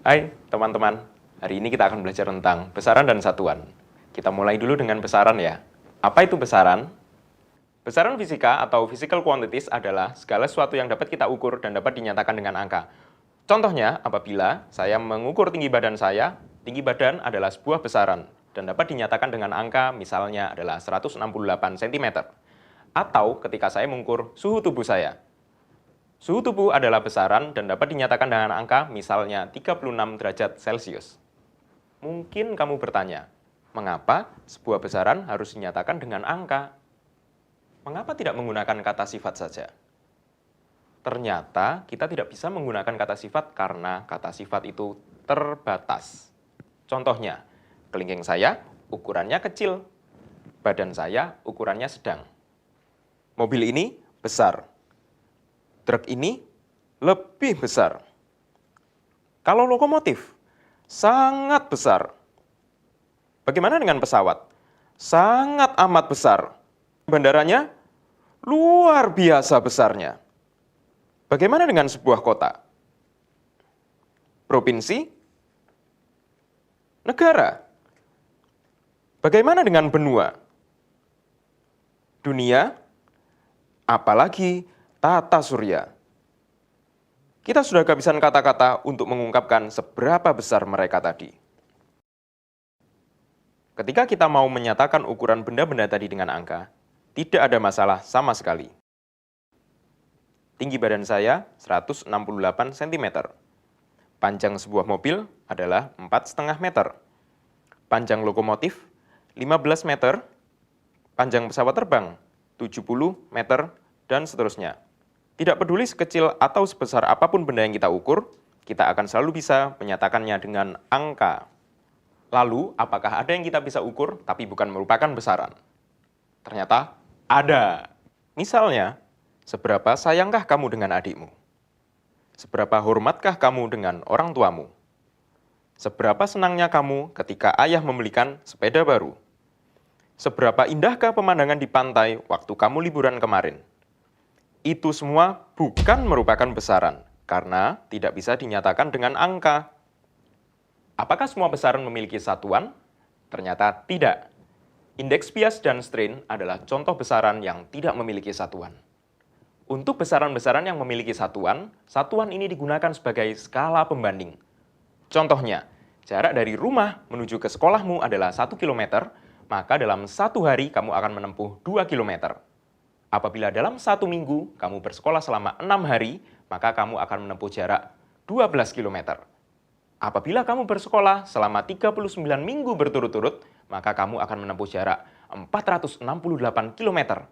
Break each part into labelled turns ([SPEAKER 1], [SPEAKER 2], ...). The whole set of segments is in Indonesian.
[SPEAKER 1] Hai teman-teman, hari ini kita akan belajar tentang besaran dan satuan. Kita mulai dulu dengan besaran ya. Apa itu besaran? Besaran fisika atau physical quantities adalah segala sesuatu yang dapat kita ukur dan dapat dinyatakan dengan angka. Contohnya, apabila saya mengukur tinggi badan saya, tinggi badan adalah sebuah besaran dan dapat dinyatakan dengan angka misalnya adalah 168 cm. Atau ketika saya mengukur suhu tubuh saya. Suhu tubuh adalah besaran dan dapat dinyatakan dengan angka misalnya 36 derajat Celcius. Mungkin kamu bertanya, mengapa sebuah besaran harus dinyatakan dengan angka? Mengapa tidak menggunakan kata sifat saja? Ternyata kita tidak bisa menggunakan kata sifat karena kata sifat itu terbatas. Contohnya, kelingking saya ukurannya kecil, badan saya ukurannya sedang. Mobil ini besar. Truk ini lebih besar. Kalau lokomotif, sangat besar. Bagaimana dengan pesawat? Sangat amat besar. Bandaranya, luar biasa besarnya. Bagaimana dengan sebuah kota? Provinsi? Negara? Bagaimana dengan benua? Dunia? Apalagi tata surya. Kita sudah kehabisan kata-kata untuk mengungkapkan seberapa besar mereka tadi. Ketika kita mau menyatakan ukuran benda-benda tadi dengan angka, tidak ada masalah sama sekali. Tinggi badan saya 168 cm. Panjang sebuah mobil adalah 4,5 meter. Panjang lokomotif 15 meter. Panjang pesawat terbang 70 meter, dan seterusnya. Tidak peduli sekecil atau sebesar apapun benda yang kita ukur, kita akan selalu bisa menyatakannya dengan angka. Lalu, apakah ada yang kita bisa ukur tapi bukan merupakan besaran? Ternyata ada. Misalnya, seberapa sayangkah kamu dengan adikmu? Seberapa hormatkah kamu dengan orang tuamu? Seberapa senangnya kamu ketika ayah membelikan sepeda baru? Seberapa indahkah pemandangan di pantai waktu kamu liburan kemarin? Itu semua bukan merupakan besaran, karena tidak bisa dinyatakan dengan angka. Apakah semua besaran memiliki satuan? Ternyata tidak. Indeks bias dan strain adalah contoh besaran yang tidak memiliki satuan. Untuk besaran-besaran yang memiliki satuan, satuan ini digunakan sebagai skala pembanding. Contohnya, jarak dari rumah menuju ke sekolahmu adalah 1 km, maka dalam 1 hari kamu akan menempuh 2 km. Apabila dalam 1 minggu kamu bersekolah selama 6 hari, maka kamu akan menempuh jarak 12 km. Apabila kamu bersekolah selama 39 minggu berturut-turut, maka kamu akan menempuh jarak 468 km.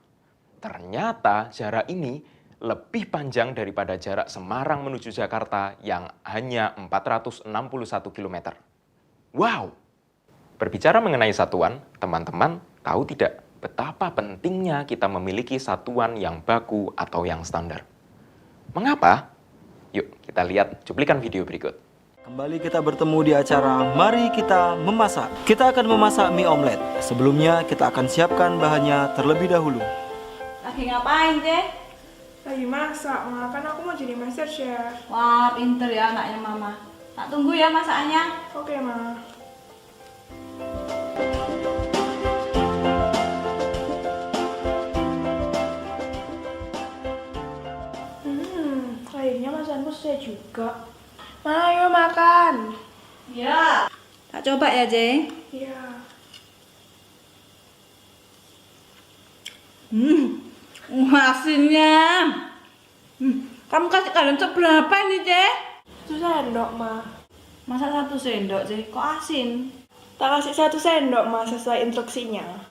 [SPEAKER 1] Ternyata jarak ini lebih panjang daripada jarak Semarang menuju Jakarta yang hanya 461 km. Wow! Berbicara mengenai satuan, teman-teman tahu tidak betapa pentingnya kita memiliki satuan yang baku atau yang standar? Mengapa? Yuk kita lihat cuplikan video berikut.
[SPEAKER 2] Kembali kita bertemu di acara Mari Kita Memasak. Kita akan memasak mie omelet. Sebelumnya kita akan siapkan bahannya terlebih dahulu.
[SPEAKER 3] Lagi ngapain, Deh?
[SPEAKER 4] Lagi masak, Ma. Kan aku mau jadi master chef.
[SPEAKER 3] Wah, pinter ya anaknya Mama. Tak tunggu ya masakannya.
[SPEAKER 4] Oke, Ma. Kayaknya masakanku selesai juga. Ma, ayo makan.
[SPEAKER 3] Ya. Tak coba ya, Jay.
[SPEAKER 4] Iya.
[SPEAKER 3] Asinnya. Kamu kasih kalian seberapa ini, Jay?
[SPEAKER 4] 1 sendok, Ma.
[SPEAKER 3] Masa 1 sendok, Jay? Kok asin?
[SPEAKER 4] Tak kasih 1 sendok, Ma, sesuai instruksinya.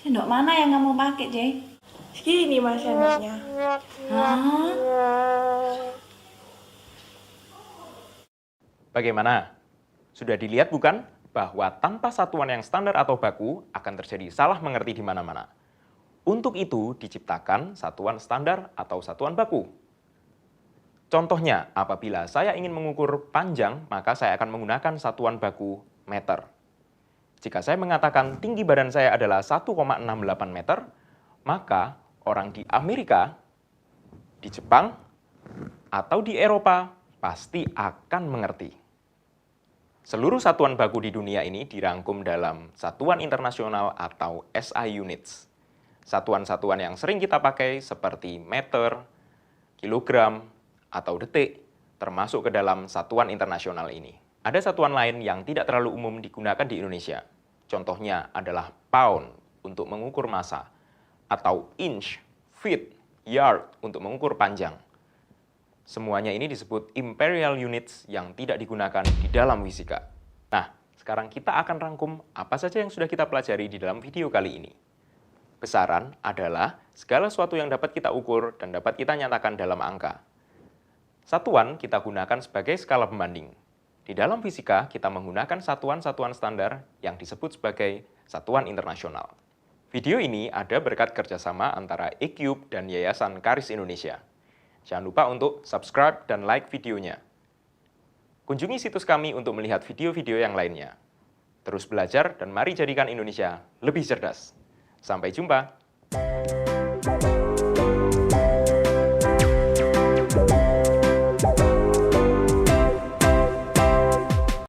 [SPEAKER 3] Sendok mana yang kamu pakai, Jay?
[SPEAKER 4] Segini, Ma, sendoknya.
[SPEAKER 3] Hah?
[SPEAKER 1] Bagaimana? Sudah dilihat bukan bahwa tanpa satuan yang standar atau baku akan terjadi salah mengerti di mana-mana. Untuk itu diciptakan satuan standar atau satuan baku. Contohnya, apabila saya ingin mengukur panjang, maka saya akan menggunakan satuan baku meter. Jika saya mengatakan tinggi badan saya adalah 1,68 meter, maka orang di Amerika, di Jepang, atau di Eropa pasti akan mengerti. Seluruh satuan baku di dunia ini dirangkum dalam Satuan Internasional atau SI Units. Satuan-satuan yang sering kita pakai seperti meter, kilogram, atau detik, termasuk ke dalam satuan internasional ini. Ada satuan lain yang tidak terlalu umum digunakan di Indonesia. Contohnya adalah pound untuk mengukur massa, atau inch, feet, yard untuk mengukur panjang. Semuanya ini disebut imperial units yang tidak digunakan di dalam fisika. Nah, sekarang kita akan rangkum apa saja yang sudah kita pelajari di dalam video kali ini. Besaran adalah segala sesuatu yang dapat kita ukur dan dapat kita nyatakan dalam angka. Satuan kita gunakan sebagai skala pembanding. Di dalam fisika, kita menggunakan satuan-satuan standar yang disebut sebagai satuan internasional. Video ini ada berkat kerjasama antara E-Cube dan Yayasan Karis Indonesia. Jangan lupa untuk subscribe dan like videonya. Kunjungi situs kami untuk melihat video-video yang lainnya. Terus belajar dan mari jadikan Indonesia lebih cerdas. Sampai jumpa.